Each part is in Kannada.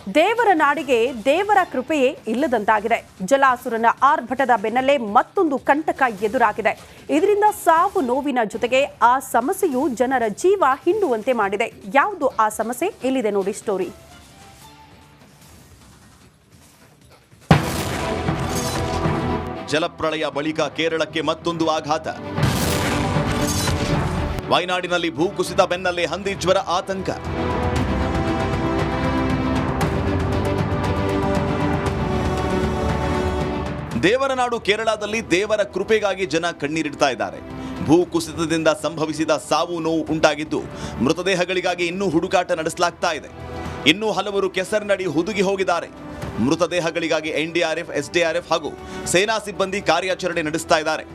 ದೇವರ ನಾಡಿಗೆ ದೇವರ ಕೃಪೆಯೇ ಇಲ್ಲದಂತಾಗಿದೆ. ಜಲಾಸುರನ ಆರ್ಭಟದ ಬೆನ್ನಲ್ಲೇ ಮತ್ತೊಂದು ಕಂಟಕ ಎದುರಾಗಿದೆ. ಇದರಿಂದ ಸಾವು ನೋವಿನ ಜೊತೆಗೆ ಆ ಸಮಸ್ಯೆಯು ಜನರ ಜೀವ ಹಿಂಡುವಂತೆ ಮಾಡಿದೆ. ಯಾವುದು ಆ ಸಮಸ್ಯೆ? ಇಲ್ಲಿದೆ ನೋಡಿ ಸ್ಟೋರಿ. ಜಲಪ್ರಳಯ ಬಳಿಕ ಕೇರಳಕ್ಕೆ ಮತ್ತೊಂದು ಆಘಾತ. ವಯನಾಡಿನಲ್ಲಿ ಭೂಕುಸಿತ ಬೆನ್ನಲ್ಲೇ ಹಂದಿ ಜ್ವರ ಆತಂಕ. ದೇವರ ನಾಡು ಕೇರಳದಲ್ಲಿ ದೇವರ ಕೃಪೆಗಾಗಿ ಜನ ಕಣ್ಣೀರಿಡ್ತಾ ಇದ್ದಾರೆ. ಭೂಕುಸಿತದಿಂದ ಸಂಭವಿಸಿದ ಸಾವು ನೋವು ಉಂಟಾಗಿದ್ದು ಮೃತದೇಹಗಳಿಗಾಗಿ ಇನ್ನೂ ಹುಡುಕಾಟ ನಡೆಸಲಾಗ್ತಾ ಇದೆ. ಇನ್ನೂ ಹಲವರು ಕೆಸರಿನಡಿ ಹುದುಗಿ ಹೋಗಿದ್ದಾರೆ. ಮೃತದೇಹಗಳಿಗಾಗಿ ಎನ್ಡಿಆರ್ಎಫ್, ಎಸ್ಡಿಆರ್ಎಫ್ ಹಾಗೂ ಸೇನಾ ಸಿಬ್ಬಂದಿ ಕಾರ್ಯಾಚರಣೆ ನಡೆಸ್ತಾ ಇದ್ದಾರೆ.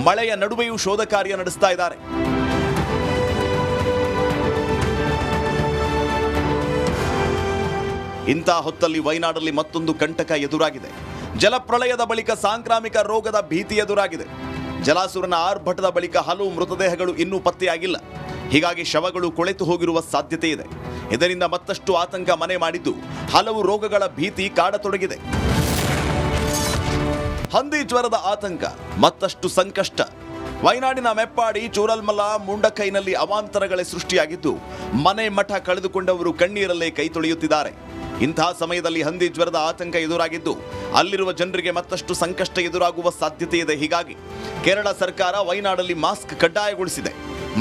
ಮಳೆಯ ನಡುವೆಯೂ ಶೋಧ ಕಾರ್ಯ ನಡೆಸ್ತಾ ಇದ್ದಾರೆ. ಇಂಥ ಹೊತ್ತಲ್ಲಿ ವಯನಾಡಲ್ಲಿ ಮತ್ತೊಂದು ಕಂಟಕ ಎದುರಾಗಿದೆ. ಜಲಪ್ರಳಯದ ಬಳಿಕ ಸಾಂಕ್ರಾಮಿಕ ರೋಗದ ಭೀತಿ ಎದುರಾಗಿದೆ. ಜಲಾಸುರನ ಆರ್ಭಟದ ಬಳಿಕ ಹಲವು ಮೃತದೇಹಗಳು ಇನ್ನೂ ಪತ್ತೆಯಾಗಿಲ್ಲ. ಹೀಗಾಗಿ ಶವಗಳು ಕೊಳೆತು ಹೋಗಿರುವ ಸಾಧ್ಯತೆ ಇದೆ. ಇದರಿಂದ ಮತ್ತಷ್ಟು ಆತಂಕ ಮನೆ ಮಾಡಿದ್ದು ಹಲವು ರೋಗಗಳ ಭೀತಿ ಕಾಡತೊಡಗಿದೆ. ಹಂದಿ ಜ್ವರದ ಆತಂಕ, ಮತ್ತಷ್ಟು ಸಂಕಷ್ಟ. ವಯನಾಡಿನ ಮೆಪ್ಪಾಡಿ, ಚೂರಲ್ಮಲ, ಮುಂಡಕೈನಲ್ಲಿ ಅವಾಂತರಗಳೇ ಸೃಷ್ಟಿಯಾಗಿದ್ದು ಮನೆ ಮಠ ಕಳೆದುಕೊಂಡವರು ಕಣ್ಣೀರಲ್ಲೇ ಕೈ ತೊಳೆಯುತ್ತಿದ್ದಾರೆ. ಇಂತಹ ಸಮಯದಲ್ಲಿ ಹಂದಿ ಜ್ವರದ ಆತಂಕ ಎದುರಾಗಿದ್ದು ಅಲ್ಲಿರುವ ಜನರಿಗೆ ಮತ್ತಷ್ಟು ಸಂಕಷ್ಟ ಎದುರಾಗುವ ಸಾಧ್ಯತೆ ಇದೆ. ಹೀಗಾಗಿ ಕೇರಳ ಸರ್ಕಾರ ವಯನಾಡಲ್ಲಿ ಮಾಸ್ಕ್ ಕಡ್ಡಾಯಗೊಳಿಸಿದೆ.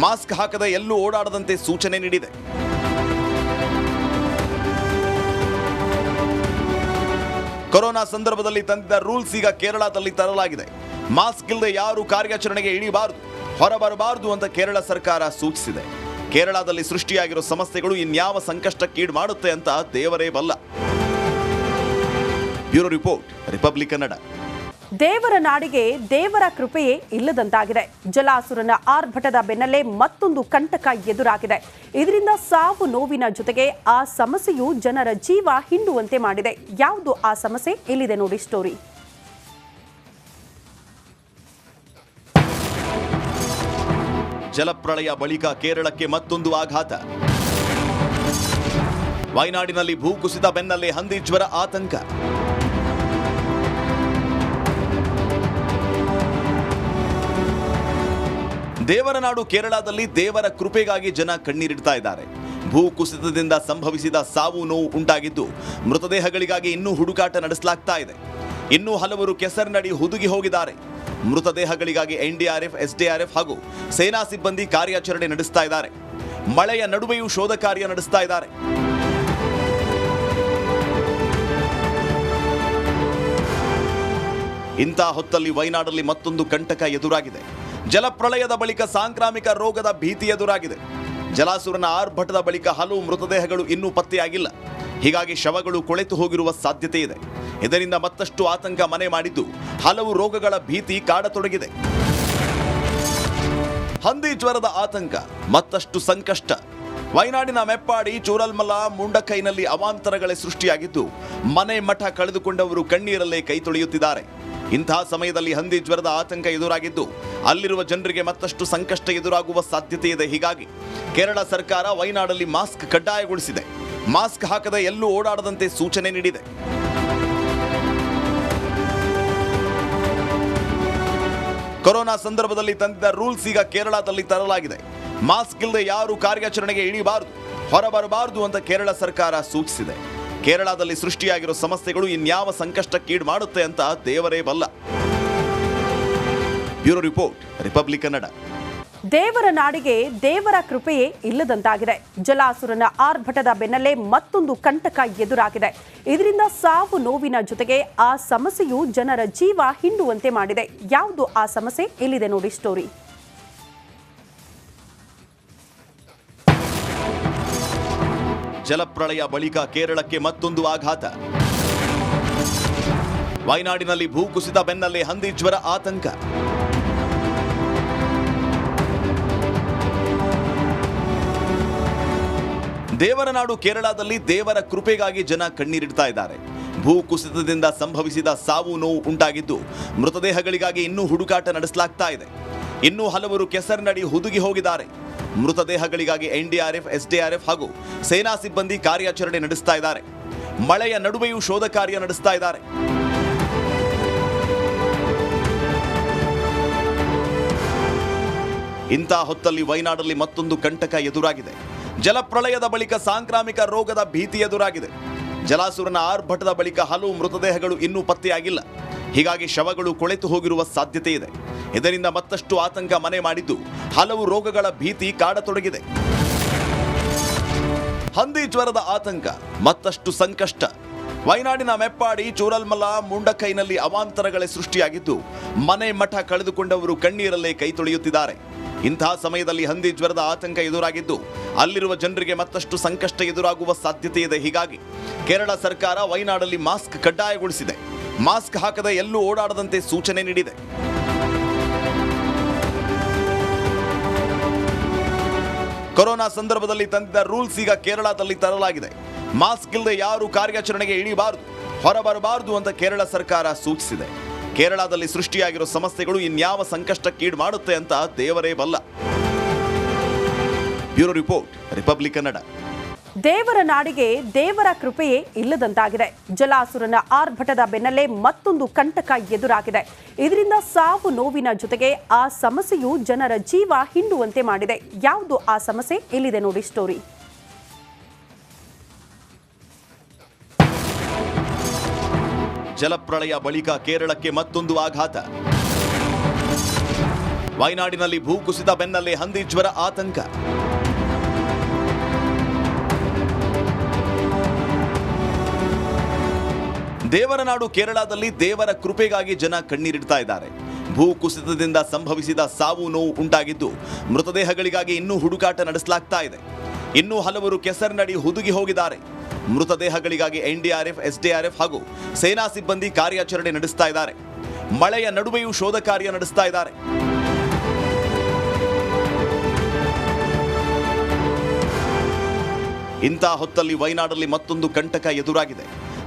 ಮಾಸ್ಕ್ ಹಾಕದೆ ಎಲ್ಲೂ ಓಡಾಡದಂತೆ ಸೂಚನೆ ನೀಡಿದೆ. ಕೊರೋನಾ ಸಂದರ್ಭದಲ್ಲಿ ತಂದಿದ್ದ ರೂಲ್ಸ್ ಈಗ ಕೇರಳದಲ್ಲಿ ತರಲಾಗಿದೆ. ಮಾಸ್ಕ್ ಇಲ್ಲದೆ ಯಾರು ಕಾರ್ಯಾಚರಣೆಗೆ ಇಳಿಬಾರದು, ಹೊರಬರಬಾರದು ಅಂತ ಕೇರಳ ಸರ್ಕಾರ ಸೂಚಿಸಿದೆ. ಕೇರಳದಲ್ಲಿ ಸೃಷ್ಟಿಯಾಗಿರೋ ಸಮಸ್ಯೆಗಳು ಇನ್ಯಾವ ಸಂಕಷ್ಟಕ್ಕೀಡು ಮಾಡುತ್ತೆ ಅಂತ ದೇವರೇ ಬಲ್ಲ. Bureau report, republic Kannada. ದೇವರ ನಾಡಿಗೆ ದೇವರ ಕೃಪೆಯೇ ಇಲ್ಲದಂತಾಗಿದೆ. ಜಲಾಸುರನ ಆರ್ಭಟದ ಬೆನ್ನಲ್ಲೇ ಮತ್ತೊಂದು ಕಂಟಕ ಎದುರಾಗಿದೆ. ಇದರಿಂದ ಸಾವು ನೋವಿನ ಜೊತೆಗೆ ಆ ಸಮಸ್ಯೆಯು ಜನರ ಜೀವ ಹಿಂಡುವಂತೆ ಮಾಡಿದೆ. ಯಾವುದು ಆ ಸಮಸ್ಯೆ? ಇಲ್ಲಿದೆ ನೋಡಿ ಸ್ಟೋರಿ. ಜಲಪ್ರಳಯ ಬಳಿಕ ಕೇರಳಕ್ಕೆ ಮತ್ತೊಂದು ಆಘಾತ. ವಯನಾಡಿನಲ್ಲಿ ಭೂಕುಸಿತ ಬೆನ್ನಲ್ಲೇ ಹಂದಿ ಜ್ವರ ಆತಂಕ. ದೇವರ ನಾಡು ಕೇರಳದಲ್ಲಿ ದೇವರ ಕೃಪೆಗಾಗಿ ಜನ ಕಣ್ಣೀರಿಡ್ತಾ ಇದ್ದಾರೆ. ಭೂಕುಸಿತದಿಂದ ಸಂಭವಿಸಿದ ಸಾವು ನೋವು ಉಂಟಾಗಿದ್ದು ಮೃತದೇಹಗಳಿಗಾಗಿ ಇನ್ನೂ ಹುಡುಕಾಟ ನಡೆಸಲಾಗ್ತಾ ಇದೆ. ಇನ್ನೂ ಹಲವರು ಕೆಸರಿನಡಿ ಹುದುಗಿ ಹೋಗಿದ್ದಾರೆ. ಮೃತದೇಹಗಳಿಗಾಗಿ ಎನ್ಡಿಆರ್ಎಫ್, ಎಸ್ಡಿಆರ್ಎಫ್ ಹಾಗೂ ಸೇನಾ ಸಿಬ್ಬಂದಿ ಕಾರ್ಯಾಚರಣೆ ನಡೆಸ್ತಾ ಇದ್ದಾರೆ. ಮಳೆಯ ನಡುವೆಯೂ ಶೋಧ ಕಾರ್ಯ ನಡೆಸ್ತಾ ಇದ್ದಾರೆ. ಇಂಥ ಹೊತ್ತಲ್ಲಿ ವಯನಾಡಲ್ಲಿ ಮತ್ತೊಂದು ಕಂಟಕ ಎದುರಾಗಿದೆ. ಜಲಪ್ರಳಯದ ಬಳಿಕ ಸಾಂಕ್ರಾಮಿಕ ರೋಗದ ಭೀತಿ ಎದುರಾಗಿದೆ. ಜಲಾಸುರನ ಆರ್ಭಟದ ಬಳಿಕ ಹಲವು ಮೃತದೇಹಗಳು ಇನ್ನೂ ಪತ್ತೆಯಾಗಿಲ್ಲ. ಹೀಗಾಗಿ ಶವಗಳು ಕೊಳೆತು ಹೋಗಿರುವ ಸಾಧ್ಯತೆ ಇದೆ. ಇದರಿಂದ ಮತ್ತಷ್ಟು ಆತಂಕ ಮನೆ ಮಾಡಿದ್ದು ಹಲವು ರೋಗಗಳ ಭೀತಿ ಕಾಡತೊಡಗಿದೆ. ಹಂದಿ ಜ್ವರದ ಆತಂಕ, ಮತ್ತಷ್ಟು ಸಂಕಷ್ಟ. ವಯನಾಡಿನ ಮೆಪ್ಪಾಡಿ, ಚೂರಲ್ಮಲ, ಮುಂಡಕೈನಲ್ಲಿ ಅವಾಂತರಗಳೇ ಸೃಷ್ಟಿಯಾಗಿದ್ದು ಮನೆ ಮಠ ಕಳೆದುಕೊಂಡವರು ಕಣ್ಣೀರಲ್ಲೇ ಕೈ ತೊಳೆಯುತ್ತಿದ್ದಾರೆ. ಇಂತಹ ಸಮಯದಲ್ಲಿ ಹಂದಿ ಜ್ವರದ ಆತಂಕ ಎದುರಾಗಿದ್ದು ಅಲ್ಲಿರುವ ಜನರಿಗೆ ಮತ್ತಷ್ಟು ಸಂಕಷ್ಟ ಎದುರಾಗುವ ಸಾಧ್ಯತೆ ಇದೆ. ಹೀಗಾಗಿ ಕೇರಳ ಸರ್ಕಾರ ವಯನಾಡಲ್ಲಿ ಮಾಸ್ಕ್ ಕಡ್ಡಾಯಗೊಳಿಸಿದೆ. ಮಾಸ್ಕ್ ಹಾಕದೆ ಎಲ್ಲೂ ಓಡಾಡದಂತೆ ಸೂಚನೆ ನೀಡಿದೆ. ಕೊರೋನಾ ಸಂದರ್ಭದಲ್ಲಿ ತಂದಿದ್ದ ರೂಲ್ಸ್ ಈಗ ಕೇರಳದಲ್ಲಿ ತರಲಾಗಿದೆ. ಮಾಸ್ಕ್ ಇಲ್ಲದೆ ಯಾರು ಕಾರ್ಯಾಚರಣೆಗೆ ಇಳಿಬಾರದು, ಹೊರಬರಬಾರದು ಅಂತ ಕೇರಳ ಸರ್ಕಾರ ಸೂಚಿಸಿದೆ. ಕೇರಳದಲ್ಲಿ ಸೃಷ್ಟಿಯಾಗಿರೋ ಸಮಸ್ಯೆಗಳು ಇನ್ಯಾವ ಸಂಕಷ್ಟಕ್ಕೀಡು ಮಾಡುತ್ತೆ ಅಂತ ದೇವರೇ ಬಲ್ಲ. Bureau report, republic Kannada. ದೇವರ ನಾಡಿಗೆ ದೇವರ ಕೃಪೆಯೇ ಇಲ್ಲದಂತಾಗಿದೆ. ಜಲಾಸುರನ ಆರ್ಭಟದ ಬೆನ್ನಲ್ಲೇ ಮತ್ತೊಂದು ಕಂಟಕ ಎದುರಾಗಿದೆ. ಇದರಿಂದ ಸಾವು ನೋವಿನ ಜೊತೆಗೆ ಆ ಸಮಸ್ಯೆಯು ಜನರ ಜೀವ ಹಿಂಡುವಂತೆ ಮಾಡಿದೆ. ಯಾವುದು ಆ ಸಮಸ್ಯೆ? ಇಲ್ಲಿದೆ ನೋಡಿ ಸ್ಟೋರಿ. ಜಲಪ್ರಳಯ ಬಳಿಕ ಕೇರಳಕ್ಕೆ ಮತ್ತೊಂದು ಆಘಾತ. ವಯನಾಡಿನಲ್ಲಿ ಭೂಕುಸಿತ ಬೆನ್ನಲ್ಲೇ ಹಂದಿ ಜ್ವರ ಆತಂಕ. ದೇವರ ನಾಡು ಕೇರಳದಲ್ಲಿ ದೇವರ ಕೃಪೆಗಾಗಿ ಜನ ಕಣ್ಣೀರಿಡ್ತಾ ಇದ್ದಾರೆ. ಭೂಕುಸಿತದಿಂದ ಸಂಭವಿಸಿದ ಸಾವು ನೋವು ಉಂಟಾಗಿದ್ದು ಮೃತದೇಹಗಳಿಗಾಗಿ ಇನ್ನೂ ಹುಡುಕಾಟ ನಡೆಸಲಾಗ್ತಾ ಇದೆ. ಇನ್ನೂ ಹಲವರು ಕೆಸರಿನಡಿ ಹುದುಗಿ ಹೋಗಿದ್ದಾರೆ. ಮೃತದೇಹಗಳಿಗಾಗಿ ಎನ್ಡಿಆರ್ಎಫ್, ಎಸ್ಡಿಆರ್ಎಫ್ ಹಾಗೂ ಸೇನಾ ಸಿಬ್ಬಂದಿ ಕಾರ್ಯಾಚರಣೆ ನಡೆಸ್ತಾ ಇದ್ದಾರೆ. ಮಳೆಯ ನಡುವೆಯೂ ಶೋಧ ಕಾರ್ಯ ನಡೆಸ್ತಾ ಇದ್ದಾರೆ. ಇಂಥ ಹೊತ್ತಲ್ಲಿ ವಯನಾಡಲ್ಲಿ ಮತ್ತೊಂದು ಕಂಟಕ ಎದುರಾಗಿದೆ. ಜಲಪ್ರಳಯದ ಬಳಿಕ ಸಾಂಕ್ರಾಮಿಕ ರೋಗದ ಭೀತಿ ಎದುರಾಗಿದೆ. ಜಲಾಸುರನ ಆರ್ಭಟದ ಬಳಿಕ ಹಲವು ಮೃತದೇಹಗಳು ಇನ್ನೂ ಪತ್ತೆಯಾಗಿಲ್ಲ. ಹೀಗಾಗಿ ಶವಗಳು ಕೊಳೆತು ಹೋಗಿರುವ ಸಾಧ್ಯತೆ ಇದೆ. ಇದರಿಂದ ಮತ್ತಷ್ಟು ಆತಂಕ ಮನೆ ಮಾಡಿದ್ದು ಹಲವು ರೋಗಗಳ ಭೀತಿ ಕಾಡತೊಡಗಿದೆ. ಹಂದಿ ಜ್ವರದ ಆತಂಕ, ಮತ್ತಷ್ಟು ಸಂಕಷ್ಟ. ವಯನಾಡಿನ ಮೆಪ್ಪಾಡಿ, ಚೂರಲ್ಮಲ, ಮುಂಡಕೈನಲ್ಲಿ ಅವಾಂತರಗಳೇ ಸೃಷ್ಟಿಯಾಗಿದ್ದು ಮನೆ ಮಠ ಕಳೆದುಕೊಂಡವರು ಕಣ್ಣೀರಲ್ಲೇ ಕೈ ತೊಳೆಯುತ್ತಿದ್ದಾರೆ. ಇಂತಹ ಸಮಯದಲ್ಲಿ ಹಂದಿ ಜ್ವರದ ಆತಂಕ ಎದುರಾಗಿದ್ದು ಅಲ್ಲಿರುವ ಜನರಿಗೆ ಮತ್ತಷ್ಟು ಸಂಕಷ್ಟ ಎದುರಾಗುವ ಸಾಧ್ಯತೆ ಇದೆ. ಹೀಗಾಗಿ ಕೇರಳ ಸರ್ಕಾರ ವಯನಾಡಲ್ಲಿ ಮಾಸ್ಕ್ ಕಡ್ಡಾಯಗೊಳಿಸಿದೆ. ಮಾಸ್ಕ್ ಹಾಕದೆ ಎಲ್ಲೂ ಓಡಾಡದಂತೆ ಸೂಚನೆ ನೀಡಿದೆ. ಕೊರೋನಾ ಸಂದರ್ಭದಲ್ಲಿ ತಂದಿದ್ದ ರೂಲ್ಸ್ ಈಗ ಕೇರಳದಲ್ಲಿ ತರಲಾಗಿದೆ. ಮಾಸ್ಕ್ ಇಲ್ಲದೆ ಯಾರು ಕಾರ್ಯಾಚರಣೆಗೆ ಇಳಿಬಾರದು, ಹೊರಬರಬಾರದು ಅಂತ ಕೇರಳ ಸರ್ಕಾರ ಸೂಚಿಸಿದೆ. ಕೇರಳದಲ್ಲಿ ಸೃಷ್ಟಿಯಾಗಿರೋ ಸಮಸ್ಯೆಗಳು ಇನ್ಯಾವ ಸಂಕಷ್ಟಕ್ಕೀಡು ಮಾಡುತ್ತೆ ಅಂತ ದೇವರೇ ಬಲ್ಲ. Bureau report, republic Kannada. ದೇವರ ನಾಡಿಗೆ ದೇವರ ಕೃಪೆಯೇ ಇಲ್ಲದಂತಾಗಿದೆ. ಜಲಾಸುರನ ಆರ್ಭಟದ ಬೆನ್ನಲ್ಲೇ ಮತ್ತೊಂದು ಕಂಟಕ ಎದುರಾಗಿದೆ. ಇದರಿಂದ ಸಾವು ನೋವಿನ ಜೊತೆಗೆ ಆ ಸಮಸ್ಯೆಯು ಜನರ ಜೀವ ಹಿಂಡುವಂತೆ ಮಾಡಿದೆ. ಯಾವುದು ಆ ಸಮಸ್ಯೆ? ಇಲ್ಲಿದೆ ನೋಡಿ ಸ್ಟೋರಿ. ಜಲಪ್ರಳಯ ಬಳಿಕ ಕೇರಳಕ್ಕೆ ಮತ್ತೊಂದು ಆಘಾತ. ವಯನಾಡಿನಲ್ಲಿ ಭೂಕುಸಿತ ಬೆನ್ನಲ್ಲೇ ಹಂದಿ ಜ್ವರ ಆತಂಕ. ದೇವರ ನಾಡು ಕೇರಳದಲ್ಲಿ ದೇವರ ಕೃಪೆಗಾಗಿ ಜನ ಕಣ್ಣೀರಿಡ್ತಾ ಇದ್ದಾರೆ. ಭೂಕುಸಿತದಿಂದ ಸಂಭವಿಸಿದ ಸಾವು ನೋವು ಉಂಟಾಗಿದ್ದು ಮೃತದೇಹಗಳಿಗಾಗಿ ಇನ್ನೂ ಹುಡುಕಾಟ ನಡೆಸಲಾಗ್ತಾ ಇದೆ. ಇನ್ನೂ ಹಲವರು ಕೆಸರಿನಡಿ ಹುದುಗಿ ಹೋಗಿದ್ದಾರೆ. ಮೃತದೇಹಗಳಿಗಾಗಿ ಎನ್ಡಿಆರ್ಎಫ್, ಎಸ್ಡಿಆರ್ಎಫ್ ಹಾಗೂ ಸೇನಾ ಸಿಬ್ಬಂದಿ ಕಾರ್ಯಾಚರಣೆ ನಡೆಸ್ತಾ ಇದ್ದಾರೆ. ಮಳೆಯ ನಡುವೆಯೂ ಶೋಧ ಕಾರ್ಯ ನಡೆಸ್ತಾ ಇದ್ದಾರೆ. ಇಂಥ ಹೊತ್ತಲ್ಲಿ ವಯನಾಡಲ್ಲಿ ಮತ್ತೊಂದು ಕಂಟಕ ಎದುರಾಗಿದೆ.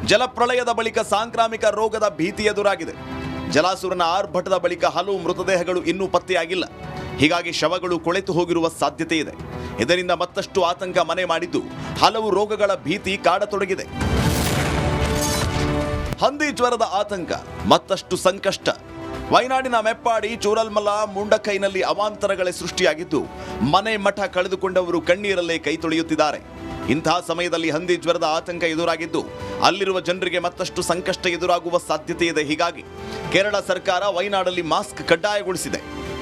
ಜಲಪ್ರಳಯದ ಬಳಿಕ ಸಾಂಕ್ರಾಮಿಕ ರೋಗದ ಭೀತಿ ಎದುರಾಗಿದೆ. ಜಲಾಸುರನ ಆರ್ಭಟದ ಬಳಿಕ ಹಲವು ಮೃತದೇಹಗಳು ಇನ್ನೂ ಪತ್ತೆಯಾಗಿಲ್ಲ. ಹೀಗಾಗಿ ಶವಗಳು ಕೊಳೆತು ಹೋಗಿರುವ ಸಾಧ್ಯತೆ ಇದೆ. ಇದರಿಂದ ಮತ್ತಷ್ಟು ಆತಂಕ ಮನೆ ಮಾಡಿದ್ದು ಹಲವು ರೋಗಗಳ ಭೀತಿ ಕಾಡತೊಡಗಿದೆ. ಹಂದಿ ಜ್ವರದ ಆತಂಕ, ಮತ್ತಷ್ಟು ಸಂಕಷ್ಟ. ವಯನಾಡಿನ ಮೆಪ್ಪಾಡಿ, ಚೂರಲ್ಮಲ, ಮುಂಡಕೈನಲ್ಲಿ ಅವಾಂತರಗಳೇ ಸೃಷ್ಟಿಯಾಗಿದ್ದು ಮನೆ ಮಠ ಕಳೆದುಕೊಂಡವರು ಕಣ್ಣೀರಲ್ಲೇ ಕೈ ತೊಳೆಯುತ್ತಿದ್ದಾರೆ. ಇಂತಹ ಸಮಯದಲ್ಲಿ ಹಂದಿ ಜ್ವರದ ಆತಂಕ ಎದುರಾಗಿದ್ದು ಅಲ್ಲಿರುವ ಜನರಿಗೆ ಮತ್ತಷ್ಟು ಸಂಕಷ್ಟ ಎದುರಾಗುವ ಸಾಧ್ಯತೆ ಇದೆ. ಹೀಗಾಗಿ ಕೇರಳ ಸರ್ಕಾರ ವಯನಾಡಲ್ಲಿ ಮಾಸ್ಕ್ ಕಡ್ಡಾಯಗೊಳಿಸಿದೆ.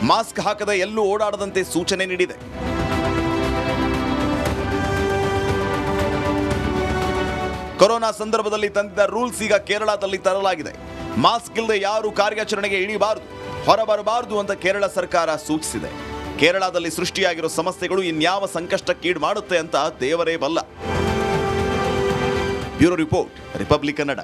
ಮಾಸ್ಕ್ ಹಾಕದೆ ಎಲ್ಲೂ ಓಡಾಡದಂತೆ ಸೂಚನೆ ನೀಡಿದೆ. ಕೊರೋನಾ ಸಂದರ್ಭದಲ್ಲಿ ತಂದಿದ್ದ ರೂಲ್ಸ್ ಈಗ ಕೇರಳದಲ್ಲಿ ತರಲಾಗಿದೆ. ಮಾಸ್ಕ್ ಇಲ್ಲದೆ ಯಾರು ಕಾರ್ಯಾಚರಣೆಗೆ ಇಳಿಬಾರದು, ಹೊರಬರಬಾರದು ಅಂತ ಕೇರಳ ಸರ್ಕಾರ ಸೂಚಿಸಿದೆ. ಕೇರಳದಲ್ಲಿ ಸೃಷ್ಟಿಯಾಗಿರೋ ಸಮಸ್ಯೆಗಳು ಇನ್ಯಾವ ಸಂಕಷ್ಟಕ್ಕೀಡು ಮಾಡುತ್ತೆ ಅಂತ ದೇವರೇ ಬಲ್ಲ. Bureau report, republic Kannada.